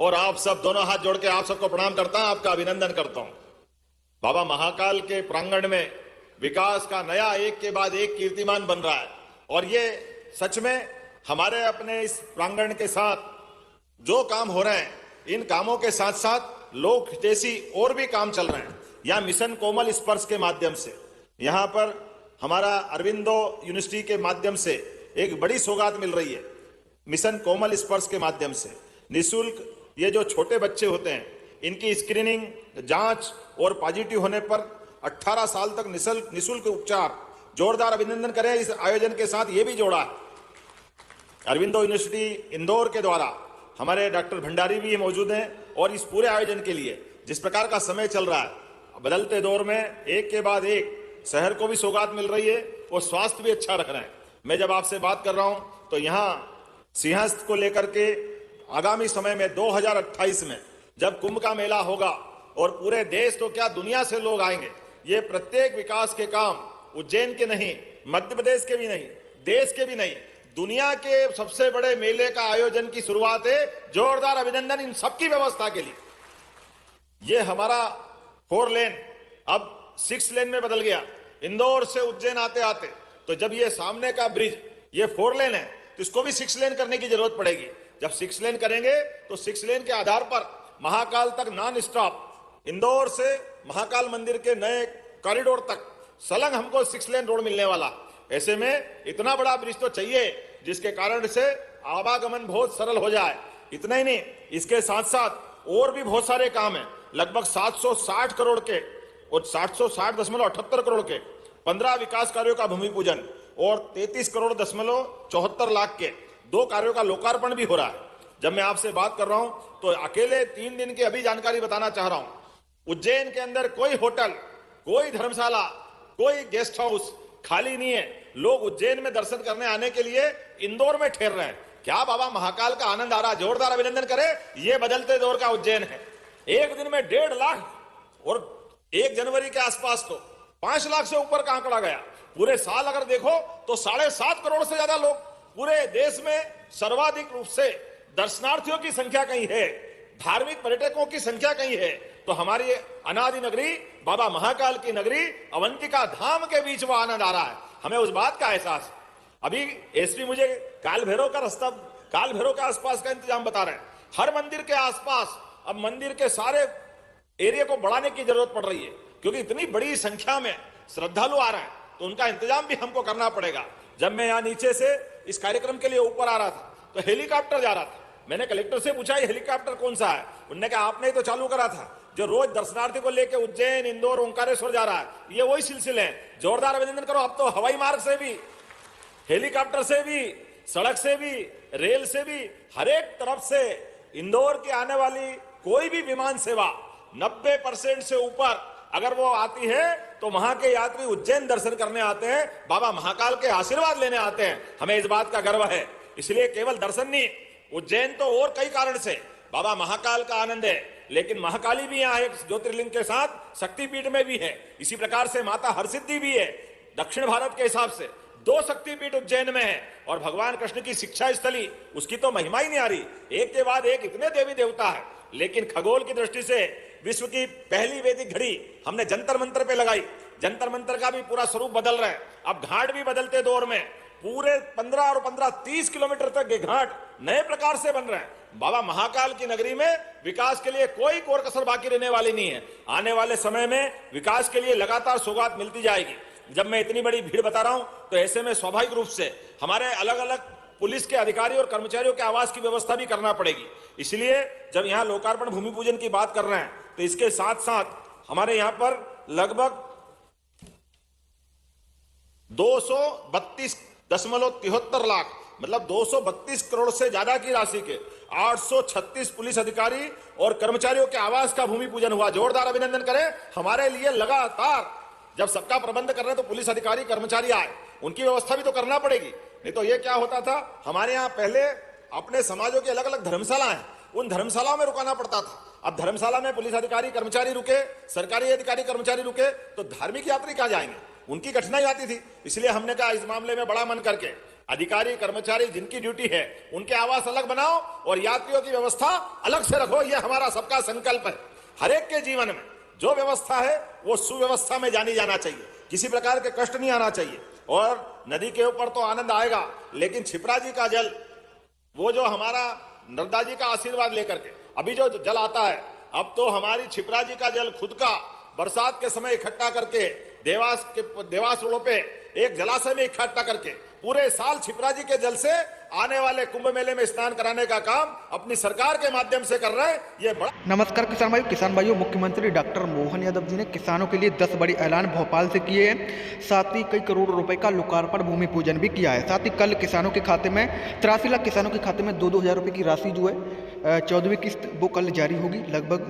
और आप सब दोनों हाथ जोड़ के आप सबको प्रणाम करता हूं, आपका अभिनंदन करता हूं। बाबा महाकाल के प्रांगण में विकास का नया एक के बाद एक कीर्तिमान बन रहा है और ये सच में हमारे अपने इस प्रांगण के साथ जो काम हो रहे हैं, इन कामों के साथ साथ लोक हितैषी और भी काम चल रहे हैं। यहाँ मिशन कोमल स्पर्श के माध्यम से, यहाँ पर हमारा अरविंदो यूनिवर्सिटी के माध्यम से एक बड़ी सौगात मिल रही है। मिशन कोमल स्पर्श के माध्यम से निःशुल्क ये जो छोटे बच्चे होते हैं, इनकी स्क्रीनिंग, जांच और पॉजिटिव होने पर 18 साल तक निःशुल्क उपचार। जोरदार अभिनंदन करें इस आयोजन के साथ ये भी जोड़ा है अरविंदो यूनिवर्सिटी इंदौर के द्वारा। हमारे डॉक्टर भंडारी भी मौजूद हैं और इस पूरे आयोजन के लिए जिस प्रकार का समय चल रहा है, बदलते दौर में एक के बाद एक शहर को भी सौगात मिल रही है और स्वास्थ्य भी अच्छा रख रहे हैं। मैं जब आपसे बात कर रहा हूं तो यहाँ सिंहस्थ को लेकर के आगामी समय में 2028 में जब कुंभ का मेला होगा और पूरे देश तो क्या दुनिया से लोग आएंगे, ये प्रत्येक विकास के काम उज्जैन के नहीं, मध्य प्रदेश के भी नहीं, देश के भी नहीं, दुनिया के सबसे बड़े मेले का आयोजन की शुरुआत है। जोरदार अभिनंदन इन सबकी व्यवस्था के लिए। ये हमारा 4 लेन अब 6 लेन में बदल गया। इंदौर से उज्जैन आते आते तो जब ये सामने का ब्रिज ये 4 लेन है तो इसको भी 6 लेन करने की जरूरत पड़ेगी। जब 6 लेन करेंगे तो 6 लेन के आधार पर महाकाल तक नॉन स्टॉप, इंदौर से महाकाल मंदिर के नए कॉरिडोर तक सलंग हमको 6 लेन रोड मिलने वाला। ऐसे में इतना बड़ा ब्रिज तो चाहिए जिसके कारण से आवागमन बहुत सरल हो जाए। इतना ही नहीं, इसके साथ साथ और भी बहुत सारे काम हैं। लगभग 760 करोड़ के और 760.78 करोड़ के 15 विकास कार्यों का भूमि पूजन और 33 करोड़ 74 लाख के 2 कार्यों का लोकार्पण भी हो रहा है। जब मैं आपसे बात कर रहा हूं तो अकेले 3 दिन की अभी जानकारी बताना चाह रहा हूं। उज्जैन के अंदर कोई होटल, कोई धर्मशाला, कोई गेस्ट हाउस खाली नहीं है। लोग उज्जैन में दर्शन करने आने के लिए इंदौर में ठहर रहे हैं। क्या बाबा महाकाल का आनंद आ रहा है? जोरदार अभिनंदन करें। ये बदलते दौर का उज्जैन है। एक दिन में 1.5 लाख और 1 जनवरी के आसपास तो 5 लाख से ऊपर का आंकड़ा गया। पूरे साल अगर देखो तो 7.5 करोड़ से ज्यादा लोग पूरे देश में, सर्वाधिक रूप से दर्शनार्थियों की संख्या कहीं है, धार्मिक पर्यटकों की संख्या कहीं है, तो हमारी अनादि नगरी बाबा महाकाल की नगरी अवंतिका धाम के बीच वो आनंद आ रहा है। हमें उस बात का एहसास है। अभी एसपी मुझे काल भैरव का रास्ता, काल भैरव के आसपास का इंतजाम बता रहे हैं। हर मंदिर के आसपास अब मंदिर के सारे एरिया को बढ़ाने की जरूरत पड़ रही है क्योंकि इतनी बड़ी संख्या में श्रद्धालु आ रहे हैं, तो उनका इंतजाम भी हमको करना पड़ेगा। जब मैं यहाँ नीचे से इस कार्यक्रम के लिए ऊपर आ रहा था तो हेलीकॉप्टर जा रहा था। मैंने कलेक्टर से पूछा ये हेलीकॉप्टर कौन सा है? उन्होंने कहा आपने ही तो चालू करा था, जो रोज दर्शनार्थी को लेकर उज्जैन, इंदौर, ओंकारेश्वर जा रहा है, ये वही सिलसिले हैं। जोरदार अभिनंदन करो। अब तो हवाई मार्ग से भी, हेलीकॉप्टर से भी, सड़क से भी, रेल से भी, हर एक तरफ से इंदौर की आने वाली कोई भी विमान सेवा 90% से ऊपर अगर वो आती है तो वहां के यात्री उज्जैन दर्शन करने आते हैं, बाबा महाकाल के आशीर्वाद लेने आते हैं। हमें इस बात का गर्व है। इसलिए केवल दर्शन नहीं, उज्जैन तो और कई कारण से बाबा महाकाल का आनंद है, लेकिन महाकाली भी यहाँ एक ज्योतिर्लिंग के साथ शक्तिपीठ में भी है। इसी प्रकार से माता हरसिद्धि भी है। दक्षिण भारत के हिसाब से 2 शक्तिपीठ उज्जैन में है और भगवान कृष्ण की शिक्षा स्थली, उसकी तो महिमा ही नहीं आ रही। एक के बाद एक इतने देवी देवता है, लेकिन खगोल की दृष्टि से विश्व की पहली वैदिक घड़ी हमने जंतर मंतर पे लगाई। जंतर मंतर का भी पूरा स्वरूप बदल रहा है। अब घाट भी बदलते दौर में पूरे 15 और 15-30 किलोमीटर तक के घाट नए प्रकार से बन रहे हैं। बाबा महाकाल की नगरी में विकास के लिए कोई कोर कसर बाकी रहने वाली नहीं है। आने वाले समय में विकास के लिए लगातार सौगात मिलती जाएगी। जब मैं इतनी बड़ी भीड़ बता रहा हूं तो ऐसे में स्वाभाविक रूप से हमारे अलग अलग पुलिस के अधिकारी और कर्मचारियों के आवास की व्यवस्था भी करना पड़ेगी। इसलिए जब यहाँ लोकार्पण भूमि पूजन की बात कर रहे हैं तो इसके साथ साथ हमारे यहाँ पर लगभग 232.73 लाख, मतलब 232 करोड़ से ज्यादा की राशि के 836 पुलिस अधिकारी और कर्मचारियों के आवास का भूमि पूजन हुआ। जोरदार अभिनंदन करें। हमारे लिए लगातार जब सबका प्रबंध कर रहे हैं तो पुलिस अधिकारी कर्मचारी आए, उनकी व्यवस्था भी तो करना पड़ेगी। नहीं तो ये क्या होता था, हमारे यहाँ पहले अपने समाजों की अलग अलग धर्मशाला है, उन धर्मशालाओं में रुकाना पड़ता था। अब धर्मशाला में पुलिस अधिकारी कर्मचारी रुके, सरकारी अधिकारी कर्मचारी रुके, तो धार्मिक यात्री कहाँ जाएंगे? उनकी कठिनाई आती थी। इसलिए हमने कहा इस मामले में बड़ा मन करके अधिकारी कर्मचारी जिनकी ड्यूटी है उनके आवास अलग बनाओ और यात्रियों की व्यवस्था अलग से रखो। यह हमारा सबका संकल्प है। हर एक के जीवन में जो व्यवस्था है वो सुव्यवस्था में जानी जाना चाहिए, किसी प्रकार के कष्ट नहीं आना चाहिए। और नदी के ऊपर तो आनंद आएगा, लेकिन छिपरा जी का जल, वो जो हमारा नर्मदा जी का आशीर्वाद लेकर के अभी जो जल आता है, अब तो हमारी छिपरा जी का जल खुद का बरसात के समय इकट्ठा करके देवास रोड पे एक जलाशय में इकट्ठा करके पूरे साल छिपरा जी के जल से आने वाले कुंभ मेले में स्नान कराने का काम अपनी सरकार के माध्यम से कर रहे हैं। ये बड़ा नमस्कार किसान भाइयों, मुख्यमंत्री डॉक्टर मोहन यादव जी ने किसानों के लिए 10 बड़ी ऐलान भोपाल से किए हैं। साथ ही कई करोड़ रुपए का लोकार्पण भूमि पूजन भी किया है। साथ ही कल किसानों के खाते में 83 लाख किसानों के खाते में 2-2 हज़ार रुपये की राशि जो है 14वीं किस्त वो कल जारी होगी लगभग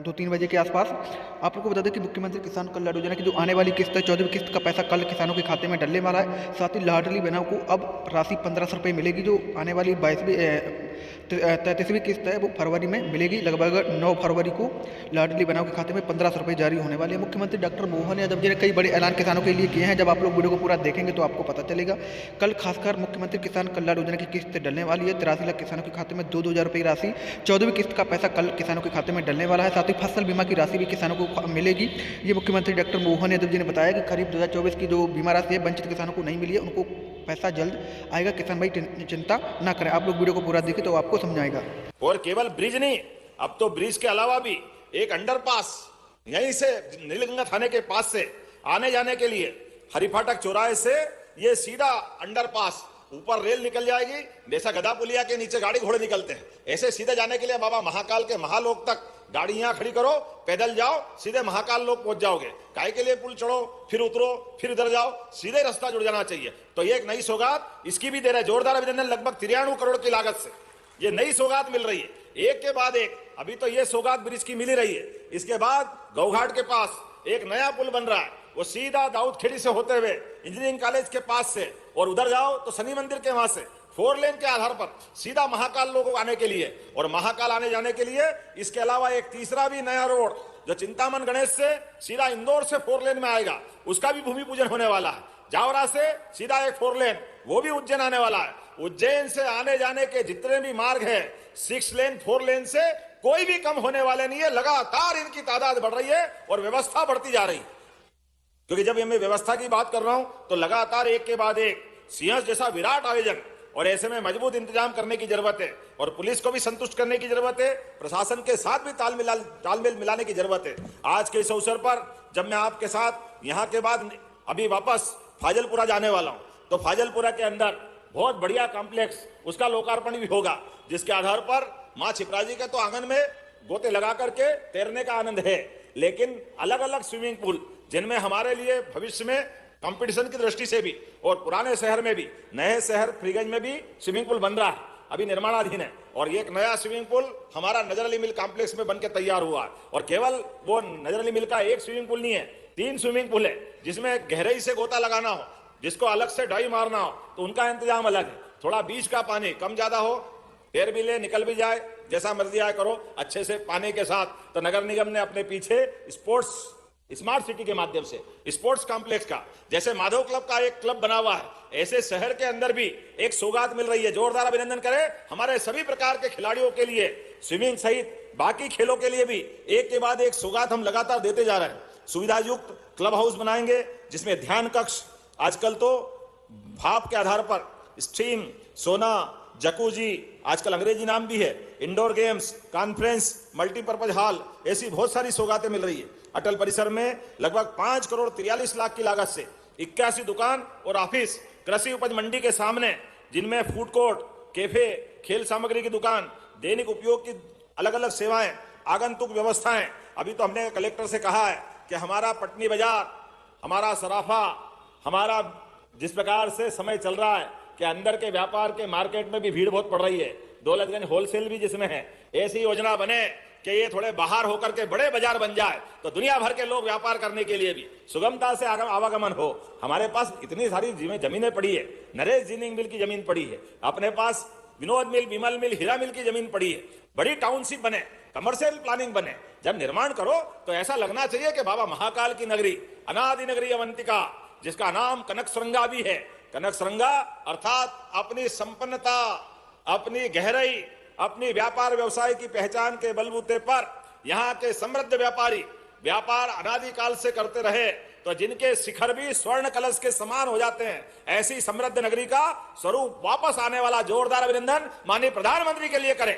2-3 बजे के आसपास। आप लोग को बता दें कि मुख्यमंत्री किसान कल्याण योजना की जो आने वाली किस्त है 14वीं किस्त का पैसा कल किसानों के खाते में डलने वाला है। साथ ही लाडली बहनों को अब राशि 1500 रुपये मिलेगी। जो आने वाली 33वीं किस्त है वो फरवरी में मिलेगी। लगभग 9 फरवरी को लाडली बहनों के खाते में 1500 रुपये जारी होने वाले हैं। मुख्यमंत्री डॉक्टर मोहन यादव जी ने कई बड़े ऐलान किसानों के लिए किए हैं। जब आप लोग वीडियो को पूरा देखेंगे तो आपको पता चलेगा। कल खासकर मुख्यमंत्री किसान कल्याण योजना की किस्त डलने वाली है। 83 लाख किसानों के खाते में 2-2 हज़ार रुपये की राशि 14वीं किस्त का पैसा कल किसानों के खाते में डलने वाला है। साथ ही फसल बीमा की राशि भी किसानों को मिलेगी। ये मुख्यमंत्री डॉक्टर मोहन यादव जी ने बताया कि करीब 2024 की जो बीमा राशि है वंचित किसानों को नहीं मिली है, उनको पैसा जल्द आएगा। किसान भाई चिंता ना करें। आप लोग वीडियो को पूरा देखें तो आपको समझाएगा। और केवल ब्रिज नहीं, अब तो ब्रिज के अलावा भी एक अंडरपास यहीं से नीलगंगा थाने के पास से आने जाने के लिए हरिफाटक चौराहे से ये सीधा अंडरपास, ऊपर रेल निकल जाएगी, जैसा गधा पुलिया के नीचे गाड़ी घोड़े निकलते हैं, ऐसे सीधे जाने के लिए बाबा महाकाल के महालोक तक गाड़ी यहां खड़ी करो, पैदल जाओ, सीधे महाकाल लोक पहुंच जाओगे। काय के लिए पुल चढ़ो, फिर उतरो, फिर इधर जाओ, सीधे रास्ता जुड़ जाना चाहिए। तो ये एक नई सौगात, इसकी भी दे रहे जोरदार अभिनंदन। लगभग 93 करोड़ की लागत से ये नई सौगात मिल रही है, एक के बाद एक। अभी तो ये सौगात ब्रिज की मिल ही रही है। इसके बाद गौघाट के पास एक नया पुल बन रहा है, वो सीधा दाऊदखेड़ी से होते हुए इंजीनियरिंग कॉलेज के पास से और उधर जाओ तो शनि मंदिर के वहां से 4 लेन के आधार पर सीधा महाकाल लोगों आने के लिए और महाकाल आने जाने के लिए। इसके अलावा एक तीसरा भी नया रोड जो चिंतामन गणेश से सीधा इंदौर से 4 लेन में आएगा, उसका भी भूमि पूजन होने वाला है। जावरा से सीधा एक 4 लेन, वो भी उज्जैन आने वाला है। उज्जैन से आने जाने के जितने भी मार्ग है 6 लेन 4 लेन से कोई भी कम होने वाले नहीं है। लगातार इनकी तादाद बढ़ रही है और व्यवस्था बढ़ती जा रही है। क्योंकि जब मैं व्यवस्था की बात कर रहा हूं तो लगातार एक के बाद एक सिंह जैसा विराट आयोजन, और ऐसे में मजबूत इंतजाम करने की जरूरत है और पुलिस को भी संतुष्ट करने की जरूरत है, प्रशासन के साथ भी तालमेल मिलाने की जरूरत है। आज के इस अवसर पर जब मैं आपके साथ यहां के बाद अभी वापस फाजलपुरा जाने वाला हूं, तो फाजलपुरा के अंदर बहुत बढ़िया कॉम्प्लेक्स, उसका लोकार्पण भी होगा, जिसके आधार पर मां छिपरा जी के तो आंगन में गोते लगा करके तैरने का आनंद है, लेकिन अलग अलग स्विमिंग पूल जिनमें हमारे लिए भविष्य में कंपटीशन की दृष्टि से भी और पुराने शहर में भी, नए शहर फ्रीगंज में भी स्विमिंग पूल बन रहा है, अभी निर्माणाधीन है। और एक नया स्विमिंग पूल हमारा नजर अली मिल कॉम्प्लेक्स में बनकर तैयार हुआ है। और केवल वो नजर अली मिल का एक स्विमिंग पूल नहीं है, 3 स्विमिंग पूल है, जिसमें गहराई से गोता लगाना हो, जिसको अलग से डाई मारना हो तो उनका इंतजाम अलग है। थोड़ा बीच का पानी कम ज्यादा हो, तैर भी ले, निकल भी जाए, जैसा मर्जी आए करो अच्छे से पानी के साथ। तो नगर निगम ने अपने पीछे स्पोर्ट्स स्मार्ट सिटी के माध्यम से स्पोर्ट्स कॉम्प्लेक्स का, जैसे माधव क्लब का एक क्लब बना हुआ है, ऐसे शहर के अंदर भी एक सौगात मिल रही है। जोरदार अभिनंदन करें हमारे सभी प्रकार के खिलाड़ियों के लिए, स्विमिंग सहित बाकी खेलों के लिए भी एक के बाद एक सौगात हम लगातार देते जा रहे हैं। सुविधा युक्त क्लब हाउस बनाएंगे, जिसमें ध्यान कक्ष, आजकल तो भाप के आधार पर स्ट्रीम, सोना, जकूजी, आजकल अंग्रेजी नाम भी है, indoor games, conference, multipurpose hall, ऐसी बहुत सारी सौगातें मिल रही है। अटल परिसर में लगभग 5 करोड़ 43 लाख की लागत से 81 दुकान और ऑफिस, कृषि उपज मंडी के सामने, जिनमें फूड कोर्ट, कैफे, खेल सामग्री की दुकान, दैनिक उपयोग की अलग अलग सेवाएं, आगंतुक व्यवस्थाएं। अभी तो हमने कलेक्टर से कहा है कि हमारा पटनी बाजार, हमारा सराफा, हमारा जिस प्रकार से समय चल रहा है कि अंदर के व्यापार के मार्केट में भी भीड़ बहुत पड़ रही है, दौलतगंज होलसेल भी जिसमें है, ऐसी योजना बने कि ये थोड़े बाहर होकर के बड़े बाजार बन जाए, तो दुनिया भर के लोग व्यापार करने के लिए भी सुगमता से आवागमन हो। हमारे पास इतनी सारी जमीनें पड़ी है, नरेश जिनिंग मिल की जमीन पड़ी है, अपने पास विनोद मिल, विमल मिल, हीरा मिल की जमीन पड़ी है, बड़ी टाउनशिप बने, कमर्शियल प्लानिंग बने। जब निर्माण करो तो ऐसा लगना चाहिए कि बाबा महाकाल की नगरी, अनादि नगरी अवंतिका, जिसका नाम कनक श्रृंगा भी है, कनकसरंगा अर्थात अपनी संपन्नता, अपनी गहराई, अपनी व्यापार व्यवसाय की पहचान के बलबूते पर यहाँ के समृद्ध व्यापारी व्यापार अनादिकाल से करते रहे, तो जिनके शिखर भी स्वर्ण कलश के समान हो जाते हैं, ऐसी समृद्ध नगरी का स्वरूप वापस आने वाला जोरदार अभिनंदन माननीय प्रधानमंत्री के लिए करें,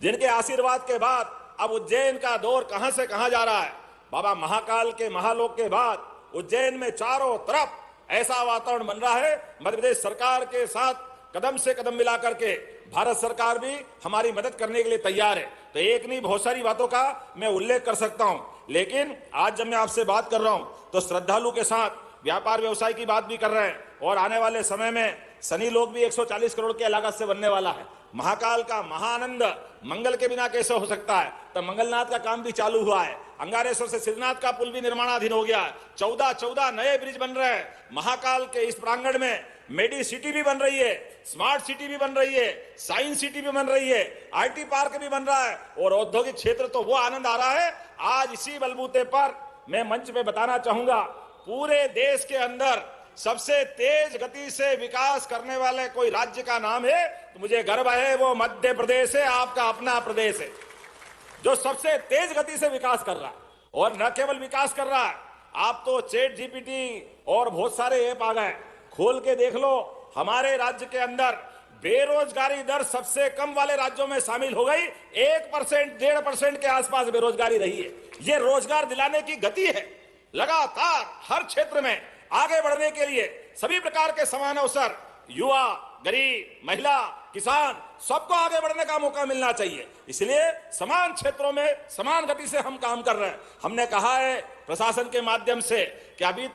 जिनके आशीर्वाद के बाद अब उज्जैन का दौर कहां से कहां जा रहा है। बाबा महाकाल के महालोक के बाद उज्जैन में चारों तरफ ऐसा वातावरण बन रहा है। मध्य प्रदेश सरकार के साथ कदम से कदम मिलाकर के भारत सरकार भी हमारी मदद करने के लिए तैयार है। तो एक नहीं, बहुत सारी बातों का मैं उल्लेख कर सकता हूं, लेकिन आज जब मैं आपसे बात कर रहा हूं तो श्रद्धालु के साथ व्यापार व्यवसाय की बात भी कर रहे हैं, और आने वाले समय में सनी लोग भी 140 करोड़ की लागत से बनने वाला है। महाकाल का महाआनंद मंगल के बिना कैसे हो सकता है, तो मंगलनाथ का काम भी चालू हुआ है। अंगारेश्वर से सिद्धनाथ का पुल भी निर्माणाधीन हो गया है। 14 नए ब्रिज बन रहे हैं। महाकाल के इस प्रांगण में मेडी सिटी भी बन रही है, स्मार्ट सिटी भी बन रही है, साइंस सिटी भी बन रही है, आईटी पार्क भी बन रहा है, और औद्योगिक क्षेत्र तो वो आनंद आ रहा है। आज इसी बलबूते पर मैं मंच पे बताना चाहूंगा, पूरे देश के अंदर सबसे तेज गति से विकास करने वाले कोई राज्य का नाम है तो मुझे गर्व है, वो मध्य प्रदेश है, आपका अपना प्रदेश है, जो सबसे तेज गति से विकास कर रहा है। और न केवल विकास कर रहा है, आप तो चैट जीपीटी और बहुत सारे ऐप आ गए, खोल के देख लो। हमारे राज्य के अंदर बेरोजगारी दर सबसे कम वाले राज्यों में शामिल हो गई। 1%, 1.5% के आसपास बेरोजगारी रही है। ये रोजगार दिलाने की गति है। लगातार हर क्षेत्र में आगे बढ़ने के लिए सभी प्रकार के समान अवसर, युवा, गरीब, महिला, किसान, सबको आगे बढ़ने का मौका मिलना चाहिए। इसलिए समान क्षेत्रों में समान गति से हम काम कर रहे हैं। हमने कहा है प्रशासन के माध्यम से कि अभी तो